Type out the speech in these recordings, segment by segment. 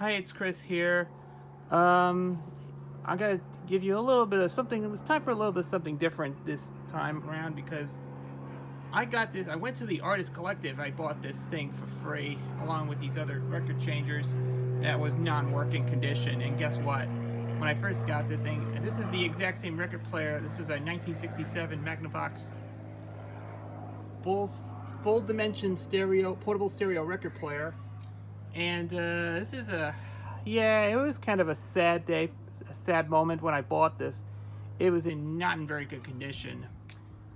Hi, it's Chris here. I gotta give you a little bit of something. It's time for a little bit of something different this time around because I got this. I went to the Artist Collective. I bought this thing for free along with these other record changers that was non-working condition. And guess what? When I first got this thing, and this is the exact same record player. This is a 1967 Magnavox full dimension stereo portable stereo record player. And this is it was kind of a sad day, a sad moment when I bought this. It was not in very good condition.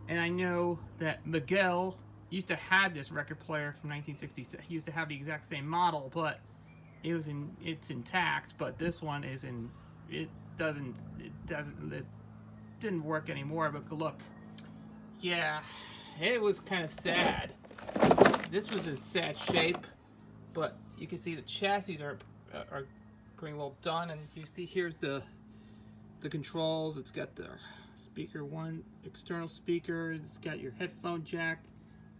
And I know that Miguel used to have this record player from 1966. He used to have the exact same model, but it's intact. But this one it didn't work anymore. But look, yeah, it was kind of sad. This was in sad shape, but you can see the chassis are pretty well done, and you see here's the controls. It's got the speaker one, external speaker. It's got your headphone jack,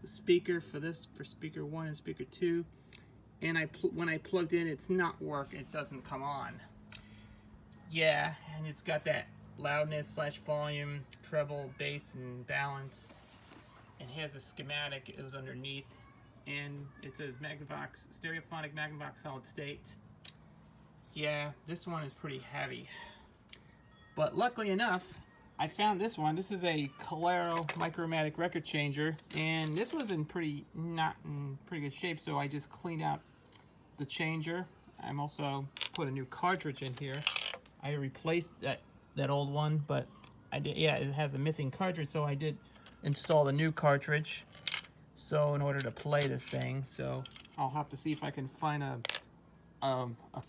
the speaker for speaker one and speaker two. And when I plugged in, it's not working. It doesn't come on. Yeah, and it's got that loudness / volume, treble, bass, and balance. And here's a schematic. It was underneath, and it says Magnavox Stereophonic Magnavox Solid State. Yeah, this one is pretty heavy. But luckily enough, I found this one. This is a Calero Micromatic record changer, and this was not in pretty good shape, so I just cleaned out the changer. I'm also put a new cartridge in here. I replaced that old one, but it has a missing cartridge, so I did install a new cartridge. So in order to play this thing, so I'll have to see if I can find a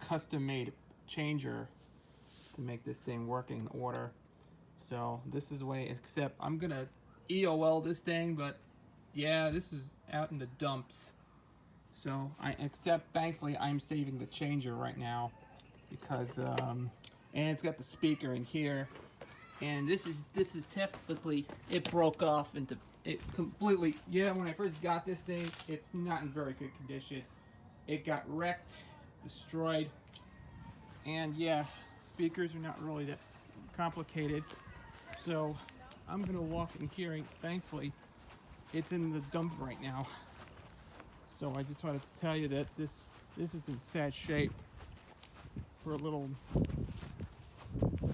custom-made changer to make this thing work in order. So this is the way, except I'm gonna EOL this thing, but yeah, this is out in the dumps. So thankfully I'm saving the changer right now because and it's got the speaker in here, and this is typically, it broke off into it completely. Yeah, when I first got this thing, it's not in very good condition. It got wrecked, destroyed, and yeah, speakers are not really that complicated. So I'm gonna walk in here, and thankfully it's in the dump right now. So I just wanted to tell you that this is in sad shape. For a little,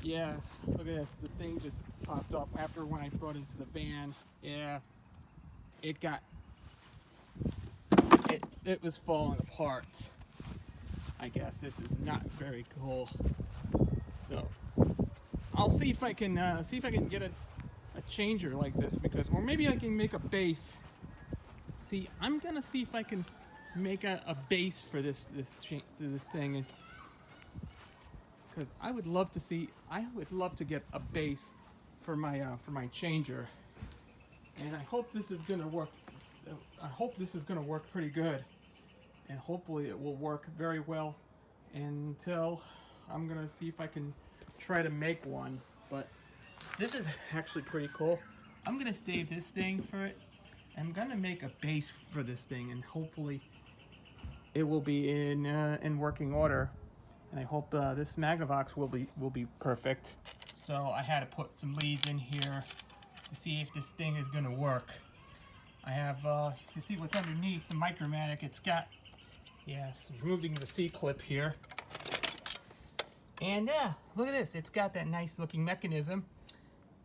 yeah, look at this. The thing just popped up after when I brought it into the van. Yeah, it was falling apart. I guess this is not very cool. So I'll see if I can get a changer like this, or maybe I can make a bass. See, I'm gonna see if I can make a bass for this thing, because I would love to get a bass for my changer, and I hope this is gonna work. I hope this is gonna work pretty good, and hopefully it will work very well until I'm gonna see if I can try to make one. But this is actually pretty cool. I'm gonna save this thing for it. I'm gonna make a bass for this thing, and hopefully it will be in working order. And I hope this Magnavox will be perfect. So I had to put some leads in here to see if this thing is gonna work. I have you see what's underneath the Micromatic. It's got, yes, removing the C-clip here. And yeah, look at this. It's got that nice looking mechanism.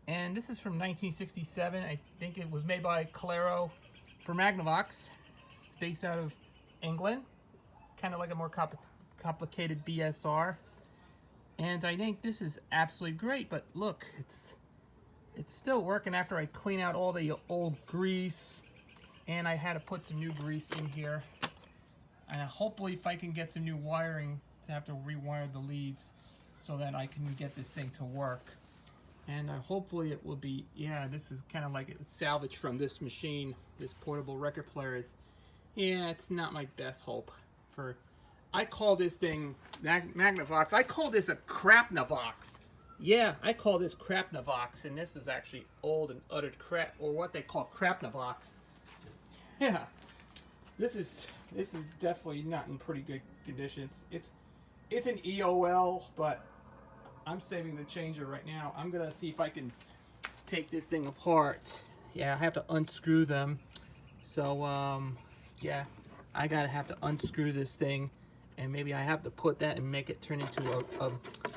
And this is from 1967. I think it was made by Calero for Magnavox. It's based out of England. Kind of like a more complicated BSR. And I think this is absolutely great. But look, it's still working after I clean out all the old grease. And I had to put some new grease in here. And hopefully if I can get some new wiring, to have to rewire the leads so that I can get this thing to work. And hopefully it will be, yeah, this is kind of like a salvage from this machine. This portable record player is, yeah, it's not my best hope for, I call this thing Magnavox. I call this a Crapnavox. Yeah, I call this Crapnavox, and this is actually old and uttered crap, or what they call Crapnavox. Yeah, this is definitely not in pretty good condition. It's It's an EOL, but I'm saving the changer right now. I'm gonna see if I can take this thing apart. Yeah, I have to unscrew them. So yeah, I gotta have to unscrew this thing, and maybe I have to put that and make it turn into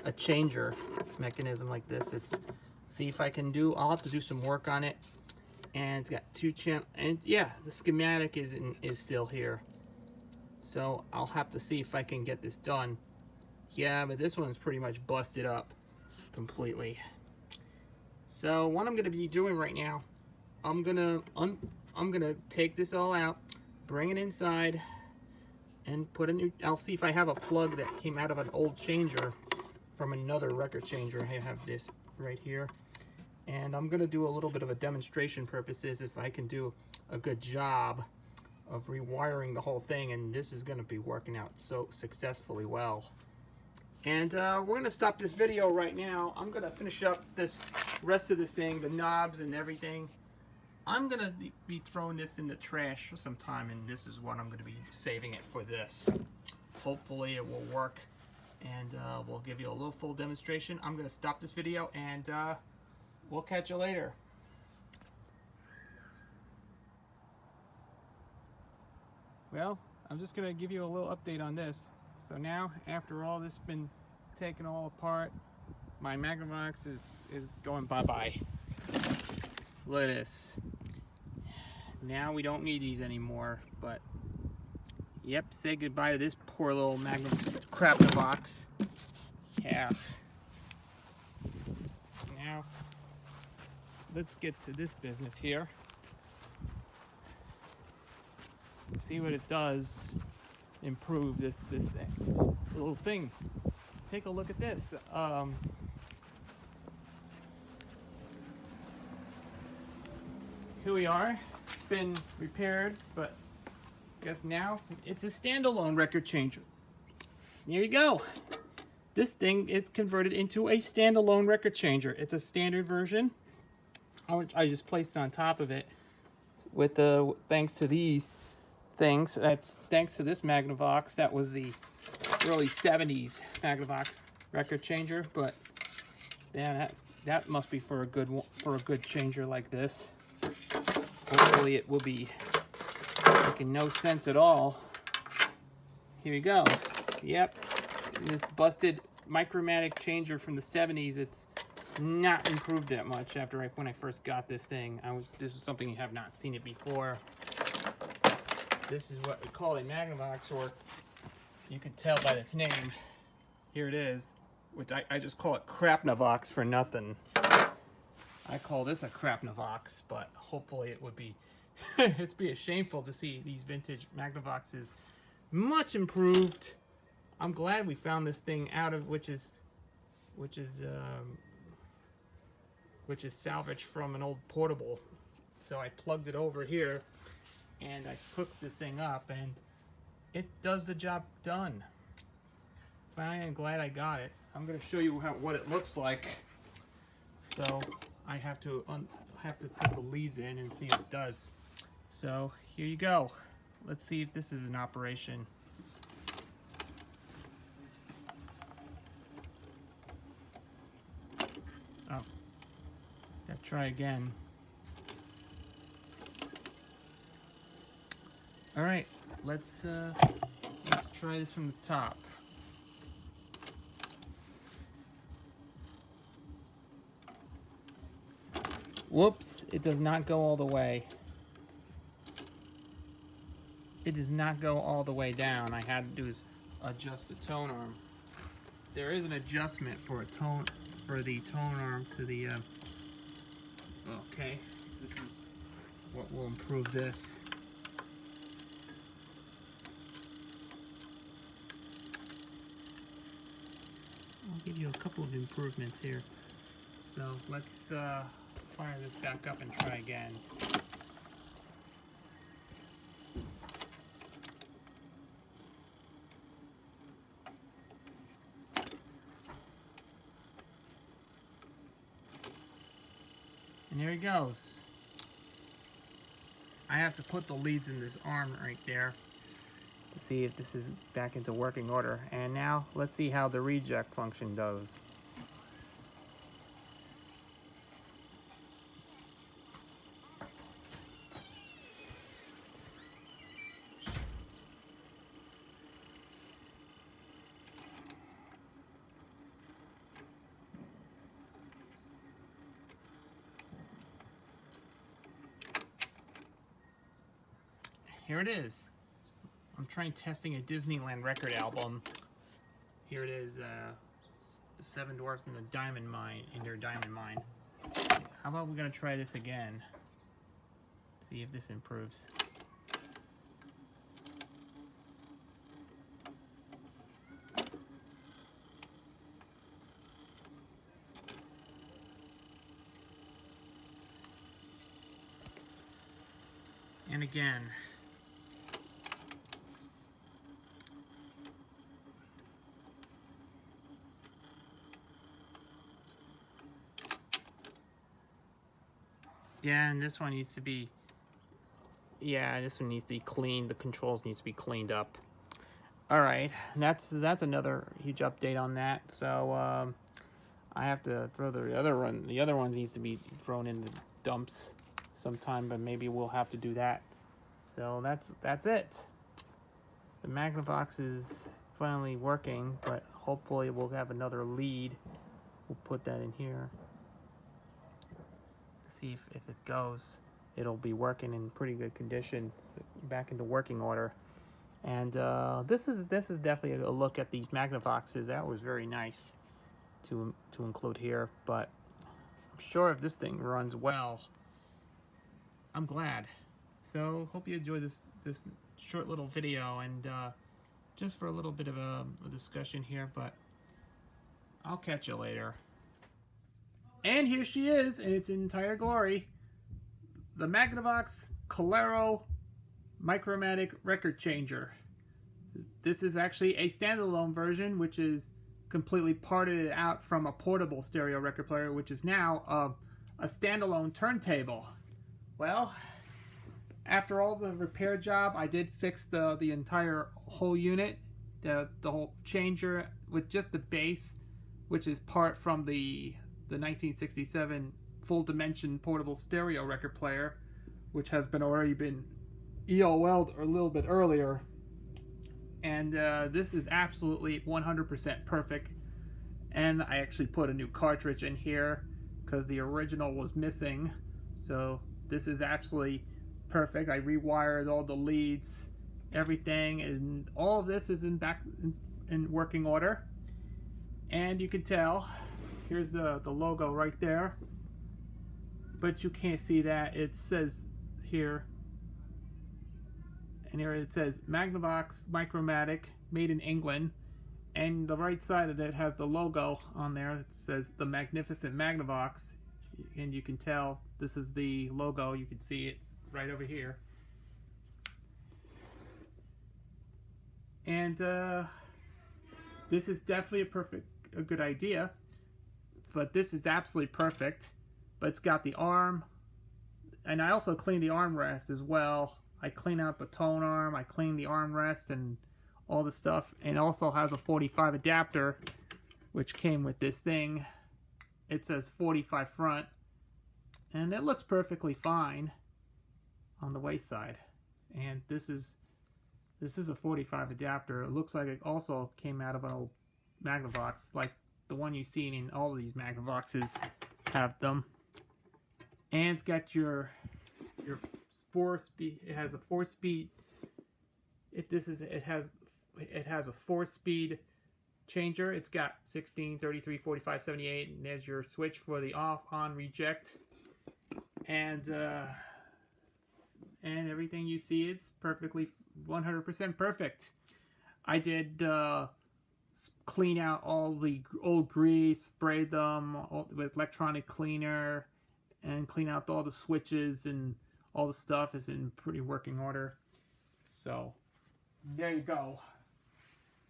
a changer mechanism like this. It's see if I can do. I'll have to do some work on it. And it's got 2 channels, and yeah, the schematic is still here. So I'll have to see if I can get this done. Yeah, but this one's pretty much busted up completely. So what I'm gonna be doing right now, I'm gonna take this all out, bring it inside, and put a new. I'll see if I have a plug that came out of an old changer from another record changer. I have this right here. And I'm gonna do a little bit of a demonstration purposes if I can do a good job of rewiring the whole thing, and this is gonna be working out so successfully well. And we're gonna stop this video right now. I'm gonna finish up this rest of this thing, the knobs and everything. I'm gonna be throwing this in the trash sometime, and this is what I'm gonna be saving it for this. Hopefully it will work, and we'll give you a little full demonstration. I'm gonna stop this video, and we'll catch you later. Well, I'm just gonna give you a little update on this. So now, after all this has been taken all apart, my Magnavox is going bye-bye. Look at this. Now we don't need these anymore, but yep, say goodbye to this poor little Magnavox. Yeah. Now, let's get to this business here. See what it does improve this thing. Little thing. Take a look at this. Here we are. It's been repaired, but guess now it's a standalone record changer. There you go. This thing is converted into a standalone record changer. It's a standard version. I just placed it on top of it with the thanks to these things. That's thanks to this Magnavox. That was the early 70s Magnavox record changer, but yeah, that must be for a good changer like this. Hopefully it will be making no sense at all. Here we go. Yep, this busted Micromatic changer from the 70s. It's not improved that much after when I first got this thing. This is something you have not seen it before. This is what we call a Magnavox, or you can tell by its name. Here it is, which I just call it Crapnavox for nothing. I call this a Crapnavox, but hopefully it would be it'd be shameful to see these vintage Magnavoxes much improved. I'm glad we found this thing out of which is salvaged from an old portable. So I plugged it over here and I hooked this thing up, and it does the job done. Fine, I'm glad I got it. I'm going to show you what it looks like. So I have to put the leads in and see if it does. So here you go. Let's see if this is in operation. Oh, gotta try again. All right, let's try this from the top. Whoops, it does not go all the way. It does not go all the way down. I had to do is adjust the tone arm. There is an adjustment for the tone arm to the okay, this is what will improve this. I'll give you a couple of improvements here. So let's fire this back up and try again. And there he goes. I have to put the leads in this arm right there. see if this is back into working order. And now let's see how the reject function does. Here it is. I'm trying testing a Disneyland record album. Here it is, the Seven Dwarfs in the Diamond Mine, in their diamond mine. How about we're gonna try this again? See if this improves. And again. Yeah, and this one needs to be, this one needs to be cleaned. The controls needs to be cleaned up. All right, that's another huge update on that. So I have to throw the other one. The other one needs to be thrown in the dumps sometime, but maybe we'll have to do that. So that's it. The Magnavox is finally working, but hopefully we'll have another lead. We'll put that in here. See if it goes. It'll be working in pretty good condition, back into working order. And this is definitely a look at these Magnavoxes. That was very nice to include here, but I'm sure if this thing runs well, I'm glad. So hope you enjoyed this short little video, and just for a little bit of a discussion here, but I'll catch you later. And here she is in its entire glory, the Magnavox Micromatic record changer. This is actually a standalone version, which is completely parted out from a portable stereo record player, which is now a standalone turntable. Well, after all the repair job, I did fix the entire whole unit, the whole changer with just the base, which is part from the 1967 full dimension portable stereo record player, which has already been EOL'd a little bit earlier. And this is absolutely 100% perfect. And I actually put a new cartridge in here because the original was missing. So this is absolutely perfect. I rewired all the leads, everything, and all of this is in working order. And you can tell, here's the logo right there, but you can't see that. It says here, and here it says Magnavox Micromatic, made in England, and the right side of it has the logo on there. It says the Magnificent Magnavox, and you can tell this is the logo. You can see it's right over here. And this is definitely a good idea. But this is absolutely perfect. But it's got the arm, and I also cleaned the armrest as well. I cleaned out the tone arm, I cleaned the armrest and all the stuff, and it also has a 45 adapter, which came with this thing. It says 45 front, and it looks perfectly fine on the wayside. And this is a 45 adapter. It looks like it also came out of an old Magnavox, like the one you've seen in all of these Magnavoxes have them. And it's got your 4-speed. It has a 4-speed. It has a 4-speed changer. It's got 16, 33, 45, 78, and there's your switch for the off, on, reject, and everything you see is perfectly 100% perfect. I did clean out all the old grease, sprayed them with electronic cleaner, and clean out all the switches, and all the stuff is in pretty working order. So there you go.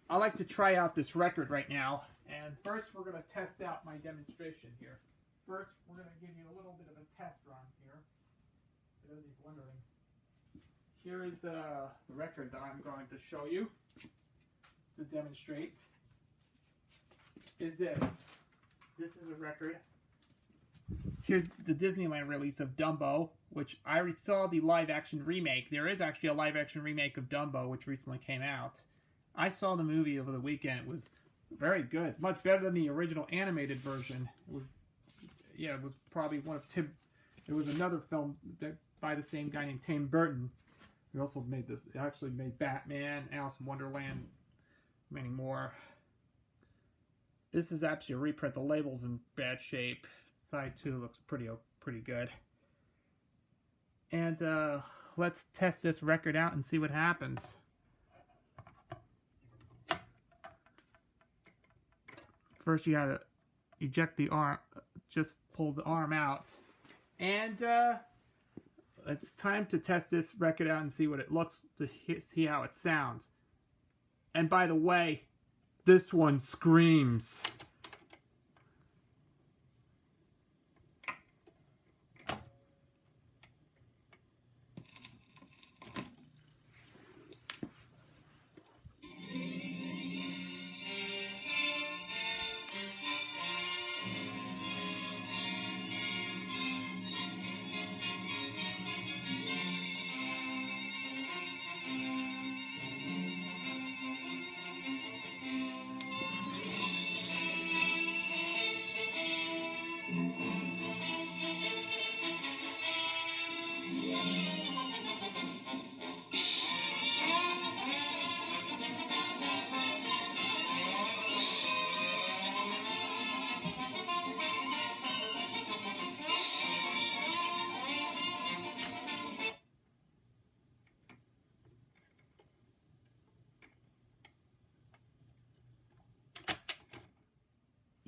I like to try out this record right now, and first we're going to test out my demonstration here. First, we're going to give you a little bit of a test run here, for those of you wondering. here is the record that I'm going to show you to demonstrate. Is this. This is a record. Here's the Disneyland release of Dumbo, which I already saw the live-action remake. There is actually a live-action remake of Dumbo, which recently came out. I saw the movie over the weekend. It was very good. It's much better than the original animated version. It was, yeah, it was probably one of Tim. It was another film that by the same guy named Tim Burton. He also made this. Actually made Batman, Alice in Wonderland, many more. This is actually a reprint. The label's in bad shape. Side 2 looks pretty good. And let's test this record out and see what happens. First you gotta eject the arm, just pull the arm out. And it's time to test this record out and see what it looks, to see how it sounds. And by the way, this one screams.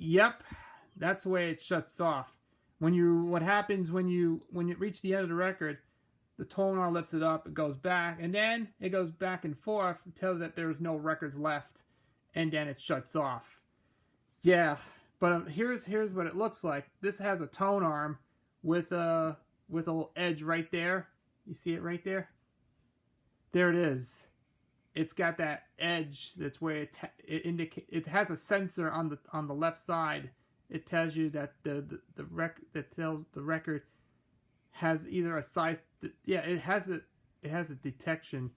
Yep, that's the way it shuts off. What happens when you reach the end of the record, the tone arm lifts it up, it goes back, and then it goes back and forth. It tells that there's no records left, and then it shuts off. Yeah, but here's what it looks like. This has a tone arm with a little edge right there. You see it right there? There it is. It's got that edge. That's where it indicates. It has a sensor on the left side. It tells you that the record has either a size. Yeah, it has a detection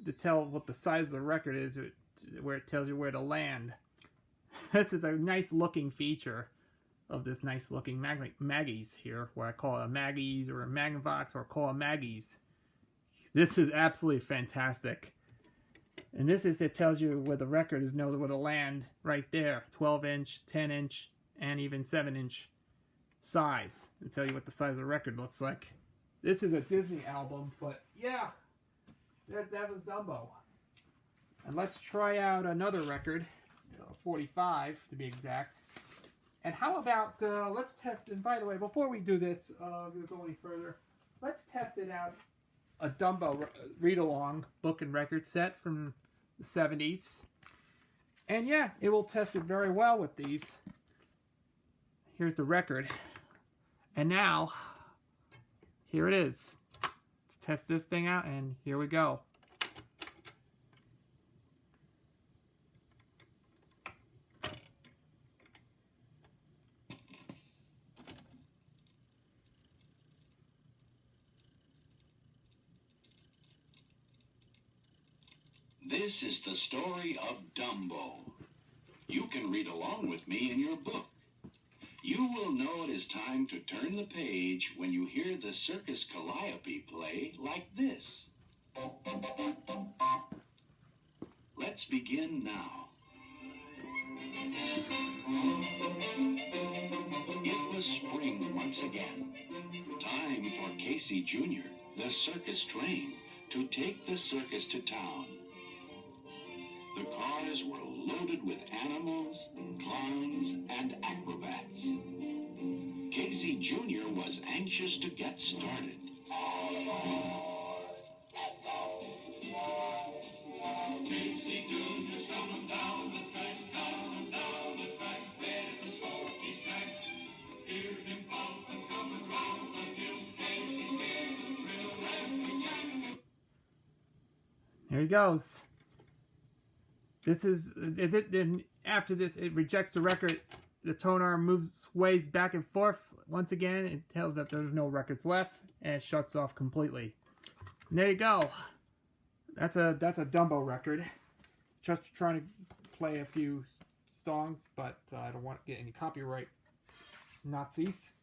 to tell what the size of the record is, where it tells you where to land. This is a nice looking feature of this nice looking Maggie's here, where I call it a Maggie's or a Magnavox or call it Maggie's. This is absolutely fantastic. And this is, it tells you where the record is, know where to land right there. 12-inch, 10-inch, and even 7-inch size. It'll tell you what the size of the record looks like. This is a Disney album, but yeah, that was Dumbo. And let's try out another record, 45 to be exact. And how about, let's test, and by the way, before we do this, go any further, let's test it out. A Dumbo read-along book and record set from the 70s. And yeah, it will test it very well with these. Here's the record. And now, here it is. Let's test this thing out, and here we go. This is the story of Dumbo. You can read along with me in your book. You will know it is time to turn the page when you hear the circus calliope play like this. Let's begin now. It was spring once again. Time for Casey Jr., the circus train, to take the circus to town. The cars were loaded with animals, clowns, and acrobats. Casey Jr. was anxious to get started. Casey Jr.'s coming down the track, coming down the track, with the smoky stack. Hear him bump and coming round the hill. Casey's here to thrill every jack. There he goes. This is, then after this, it rejects the record. The tone arm sways back and forth. Once again, it tells that there's no records left, and it shuts off completely. And there you go. That's a Dumbo record. Just trying to play a few songs, but I don't want to get any copyright Nazis.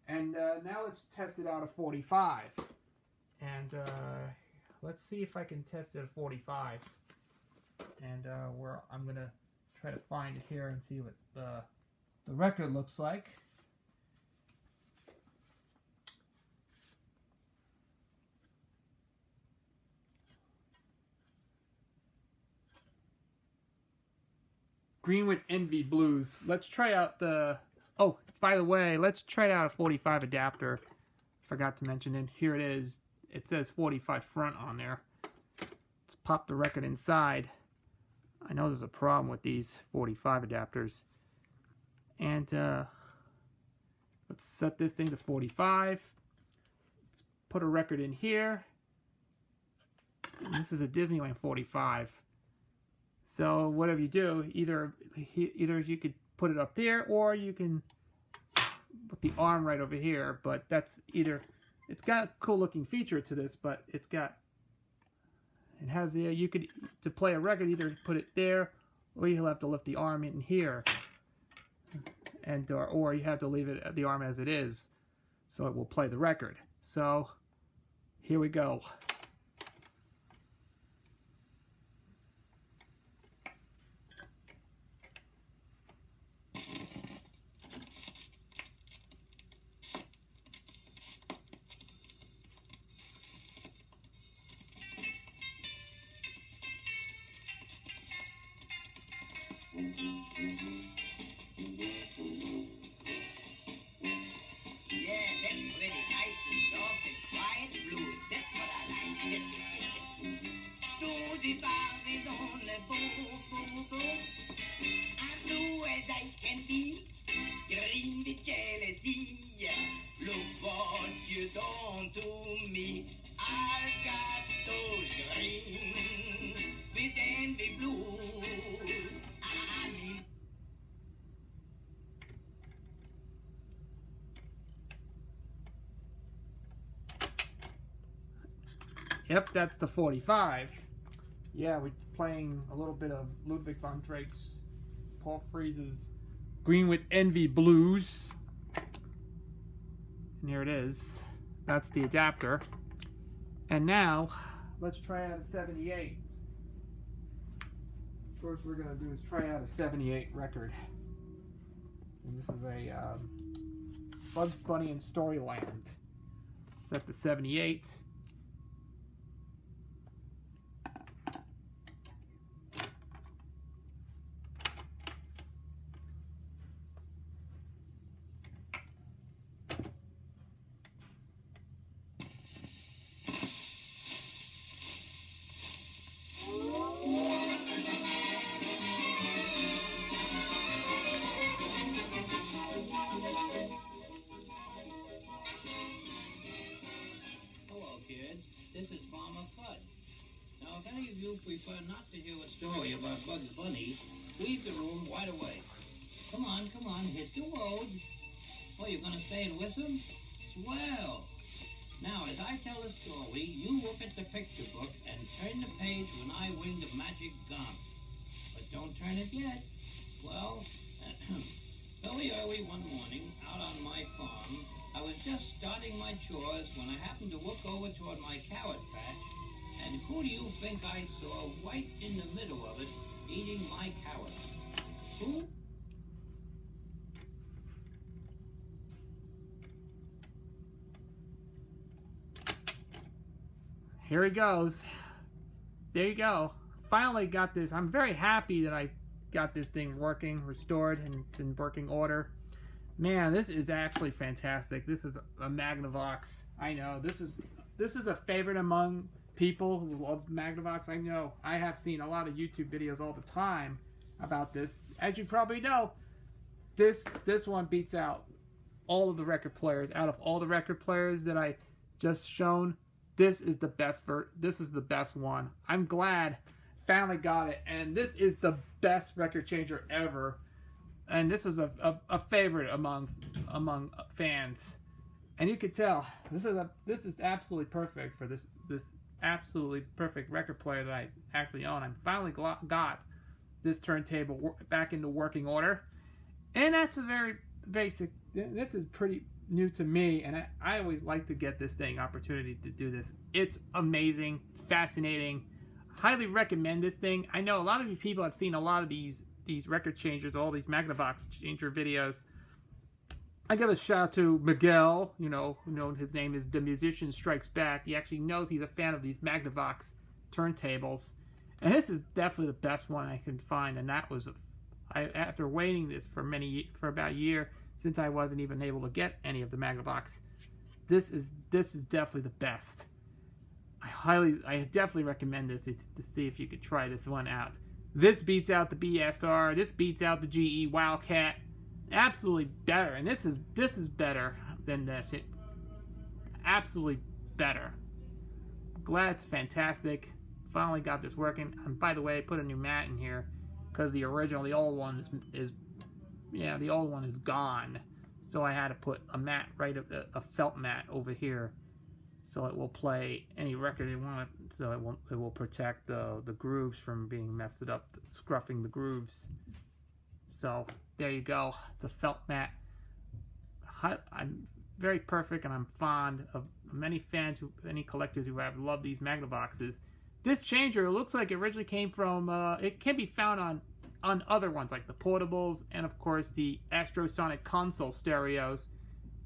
And now let's test it out at 45. And let's see if I can test it at 45. And I'm gonna try to find it here and see what the record looks like. Greenwood Envy Blues. Let's try out the... Oh, by the way, let's try out a 45 adapter. Forgot to mention it. Here it is. It says 45 front on there. Let's pop the record inside. I know there's a problem with these 45 adapters. And let's set this thing to 45. Let's put a record in here. And this is a Disneyland 45. So whatever you do, either you could put it up there, or you can put the arm right over here. But that's either, it's got a cool looking feature to this, but it has you could, to play a record, either put it there, or you'll have to lift the arm in here, and or you have to leave it the arm as it is, so it will play the record. So here we go. Yeah, that's pretty nice and soft and quiet blues. That's what I like. Do the bars on the boom. I'm blue as I can be. Green with jealousy. Look what you done to me. I've got those green with envy blues. I mean. Yep, that's the 45. Yeah, we're playing a little bit of Ludwig von Drake's, Paul Frees's Greenwood Envy Blues. And here it is. That's the adapter. And now, let's try out a 78. First we're going to do is try out a 78 record. And this is a Bugs Bunny in Storyland. Set the 78. This is Farmer Fudd. Now, if any of you prefer not to hear a story about Bugs Bunny, leave the room right away. Come on, hit the road. Oh, you're going to stay and listen? Swell. Now, as I tell the story, you look at the picture book and turn the page when I wing the magic gong. But don't turn it yet. Well, very early one morning, out on my farm, I was just starting my chores when I happened to look over toward my carrot patch, and who do you think I saw right in the middle of it, eating my carrots? Who? Here he goes. There you go. Finally got this. I'm very happy that I got this thing working, restored, and in working order. Man, this is actually fantastic. This is a Magnavox. I know this is a favorite among people who love Magnavox. I know I have seen a lot of YouTube videos all the time about this. As you probably know, this one beats out all of the record players. Out of all the record players that I just shown, This is the best this is the best one. I'm glad finally got it, and this is the best record changer ever. And this is a favorite among fans. And you could tell this is absolutely perfect for this absolutely perfect record player that I actually own. I finally got this turntable back into working order, and that's a very basic. This is pretty new to me, and I always like to get this opportunity to do this. It's amazing. It's fascinating. Highly recommend this thing. I know a lot of you people have seen a lot of these record changers, all these Magnavox changer videos. I give a shout out to Miguel, his name is The Musician Strikes Back. He actually knows he's a fan of these Magnavox turntables. And this is definitely the best one I can find. And that was, after waiting this for about a year, since I wasn't even able to get any of the Magnavox, this is definitely the best. I definitely recommend this to see if you could try this one out. This beats out the BSR. This beats out the GE Wildcat. Absolutely better, and this is better than this. Absolutely better. Glad it's fantastic. Finally got this working. And by the way, I put a new mat in here because the old one the old one is gone. So I had to put a mat a felt mat over here, so it will play any record they want. So it will protect the grooves from being messed up, scruffing the grooves. So there you go. It's a felt mat. I'm very perfect, and I'm fond of many collectors who have loved these Magnavoxes. This changer looks like it originally came from. It can be found on other ones like the portables, and of course the Astrosonic console stereos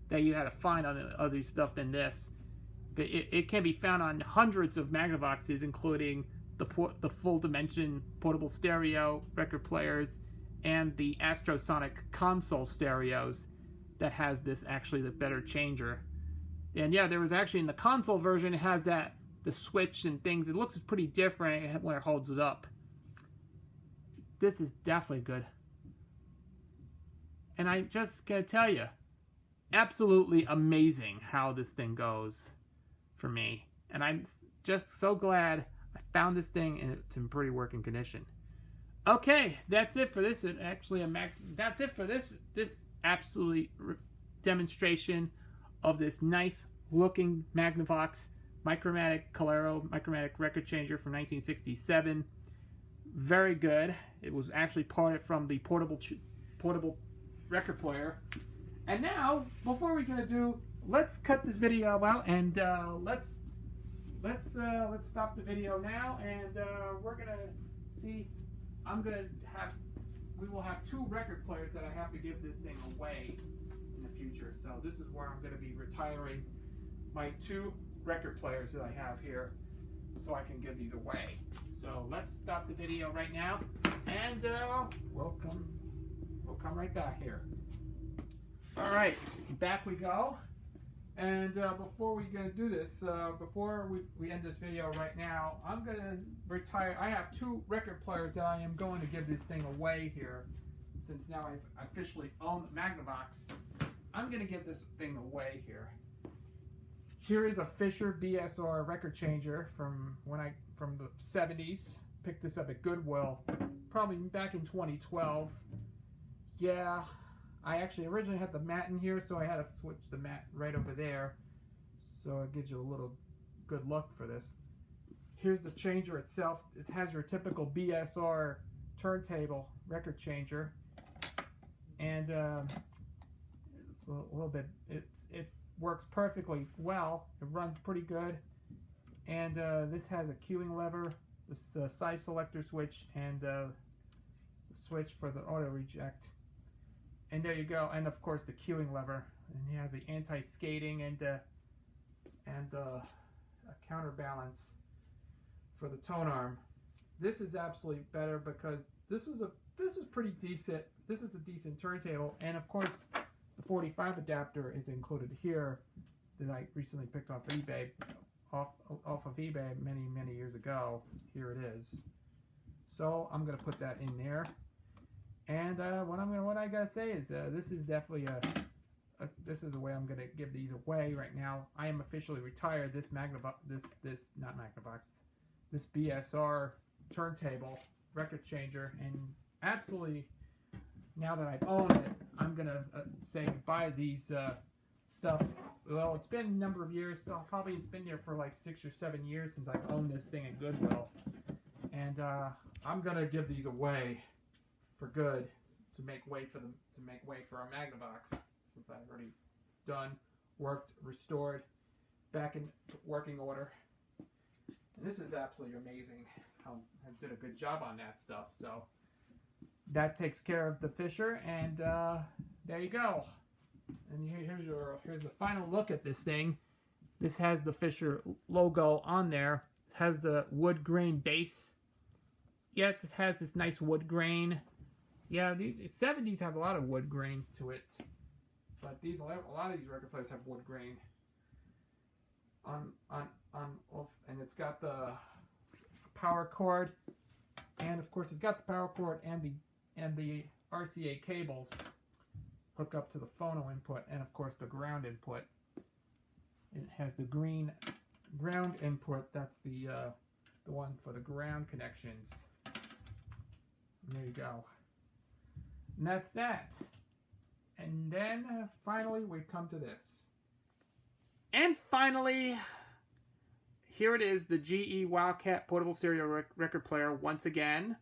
that you had to find on other stuff than this. But it can be found on hundreds of Magnavoxes, including the full dimension portable stereo record players and the Astrosonic console stereos that has this actually the better changer. And yeah, there was actually in the console version, it has the switch and things. It looks pretty different when it holds it up. This is definitely good. And I just gotta tell you, absolutely amazing how this thing goes for me. And I'm just so glad I found this thing and it's in pretty working condition. Okay, that's it for this. That's it for this absolutely demonstration of this nice looking Magnavox Micromatic record changer from 1967. Very good. It was actually parted from the portable record player. And now, before we're gonna let's cut this video out and let's stop the video now, and we're gonna see. We will have 2 record players that I have to give this thing away in the future. So this is where I'm going to be retiring my 2 record players that I have here, so I can give these away. So let's stop the video right now, and we'll come right back here. All right, back we go. And before we gonna do this, before we end this video right now, I'm gonna retire. I have 2 record players that I am going to give this thing away here, since now I officially own Magnavox. I'm gonna give this thing away here. Here is a Fisher BSR record changer from the 70s. Picked this up at Goodwill, probably back in 2012. Yeah. I actually originally had the mat in here, so I had to switch the mat right over there. So it gives you a little good look for this. Here's the changer itself. It has your typical BSR turntable record changer. And it's a little bit, it works perfectly well. It runs pretty good. And this has a cueing lever, the size selector switch, and the switch for the auto reject. And there you go, and of course the cueing lever. And it has the anti-skating and a counterbalance for the tone arm. This is absolutely better because this is pretty decent. This is a decent turntable, and of course the 45 adapter is included here that I recently picked off eBay, off of eBay many years ago. Here it is. So I'm gonna put that in there. And what I gotta say is this is definitely this is the way I'm gonna give these away right now. I am officially retired. This Magnavox, not Magnavox, this BSR turntable record changer, and absolutely, now that I've owned it, I'm gonna say goodbye to these stuff. Well, it's been a number of years, but probably it's been there for like 6 or 7 years since I've owned this thing at Goodwill, and I'm gonna give these away for good to make way for them, to make way for our Magnavox, since I've already done, worked, restored, back in working order. And this is absolutely amazing. I did a good job on that stuff. So that takes care of the Fisher, and there you go. And here's the final look at this thing. This has the Fisher logo on there. It has the wood grain base. Yeah, it has this nice wood grain. Yeah, these 70s have a lot of wood grain to it, but a lot of these record players have wood grain on off, and it's got the power cord, and of course it's got the power cord and the RCA cables hook up to the phono input, and of course the ground input. It has the green ground input. That's the one for the ground connections. And there you go. And that's that. And then finally we come to this. And finally, here it is, the GE Wildcat portable stereo record player once again.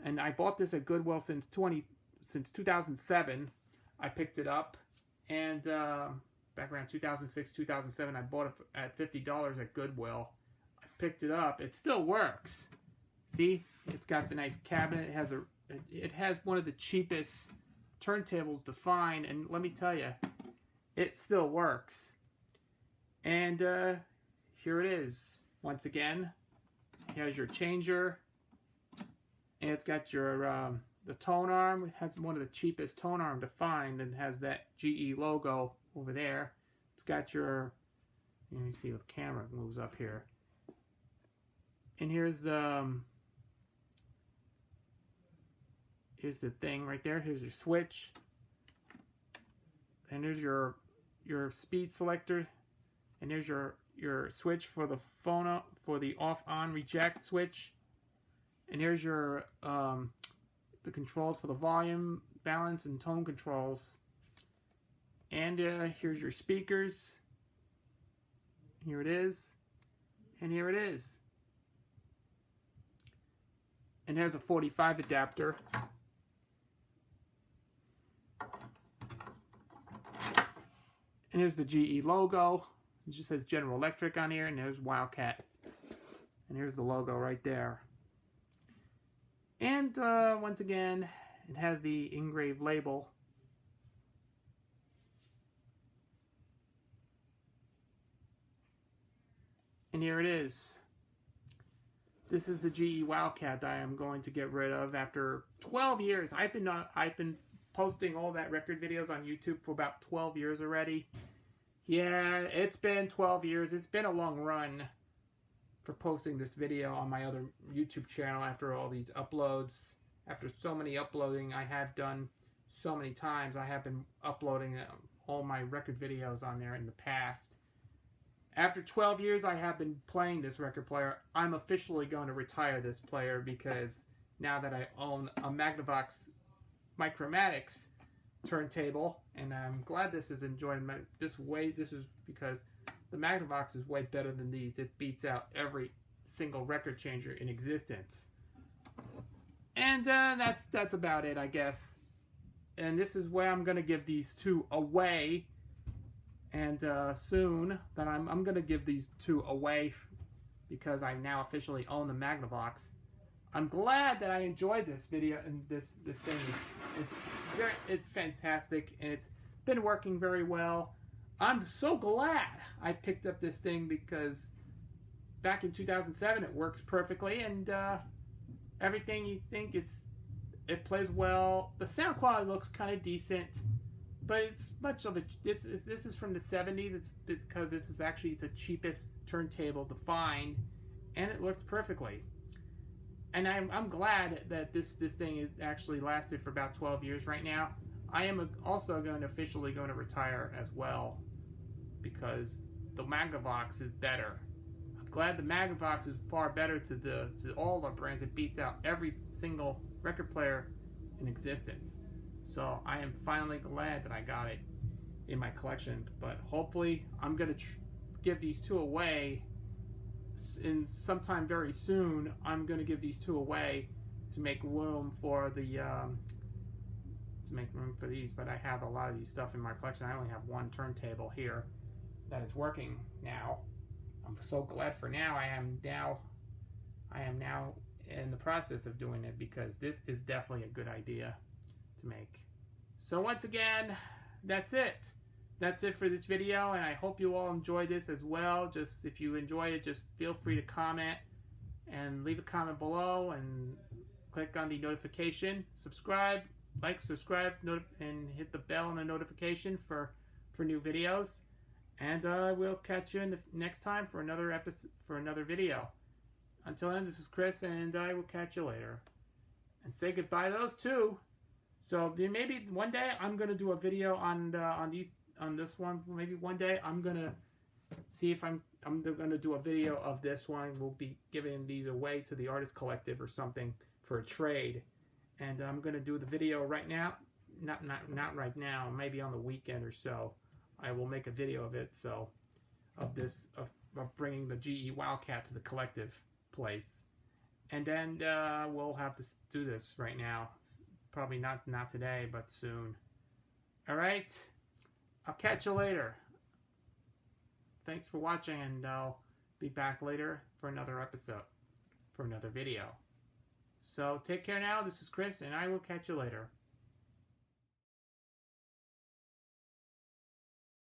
And I bought this at Goodwill since 2007. I picked it up, and back around 2006, 2007, I bought it at $50 at Goodwill. I picked it up. It still works. See, it's got the nice cabinet. It has one of the cheapest turntables to find, and let me tell you, it still works. And here it is once again. Here's your changer, and it's got your the tone arm. It has one of the cheapest tone arm to find, and has that GE logo over there. It's got your, you see the camera moves up here, and here's the thing right there. Here's your switch, and there's your speed selector, and there's your switch for the phono, for the off on reject switch, and here's your the controls for the volume, balance, and tone controls. And here's your speakers. Here it is, and here it is. And there's a 45 adapter. And here's the GE logo. It just says General Electric on here, and there's Wildcat. And here's the logo right there. And once again, it has the engraved label. And here it is. This is the GE Wildcat that I am going to get rid of after 12 years. I've been posting all that record videos on YouTube for about 12 years already. Yeah, it's been 12 years. It's been a long run for posting this video on my other YouTube channel after all these uploads. After so many uploading I have done so many times, I have been uploading all my record videos on there in the past. After 12 years I have been playing this record player. I'm officially going to retire this player, because now that I own a Magnavox Micromatic turntable, and I'm glad this is enjoying this is because the Magnavox is way better than these. It beats out every single record changer in existence. And that's about it, I guess. And this is where I'm gonna give these two away. And soon, that I'm gonna give these two away, because I now officially own the Magnavox. I'm glad that I enjoyed this video, and this thing. It's fantastic, and it's been working very well. I'm so glad I picked up this thing, because back in 2007 it works perfectly, and everything you think, it plays well. The sound quality looks kind of decent, but it's much of it. This is from the 70s. It's because this is actually the cheapest turntable to find, and it works perfectly. And I'm glad that this thing has actually lasted for about 12 years right now. I am also officially going to retire as well, because the Magnavox is better. I'm glad the Magnavox is far better to all the brands. It beats out every single record player in existence. So I am finally glad that I got it in my collection. But hopefully I'm going to give these two away in sometime very soon. I'm going to give these two away to make room for the these. But I have a lot of these stuff in my collection. I only have one turntable here that is working now. I'm so glad for now. I am now in the process of doing it, because this is definitely a good idea to make. So once again, that's it. That's it for this video, and I hope you all enjoy this as well. Just if you enjoy it, just feel free to comment and leave a comment below, and click on the notification, subscribe, and hit the bell and the notification for new videos. And we'll catch you in the next time for another episode, for another video. Until then, this is Chris, and I will catch you later. And say goodbye to those two. So maybe one day I'm gonna do a video on this one. Maybe one day I'm gonna see if I'm gonna do a video of this one. We'll be giving these away to the Artist Collective or something for a trade. And I'm gonna do the video right now. Not right now. Maybe on the weekend or so. I will make a video of it. So of bringing the GE Wildcat to the collective place. And then we'll have to do this right now. Probably not today, but soon. Alright? I'll catch you later. Thanks for watching, and I'll be back later for another episode, for another video. So take care now. This is Chris, and I will catch you later.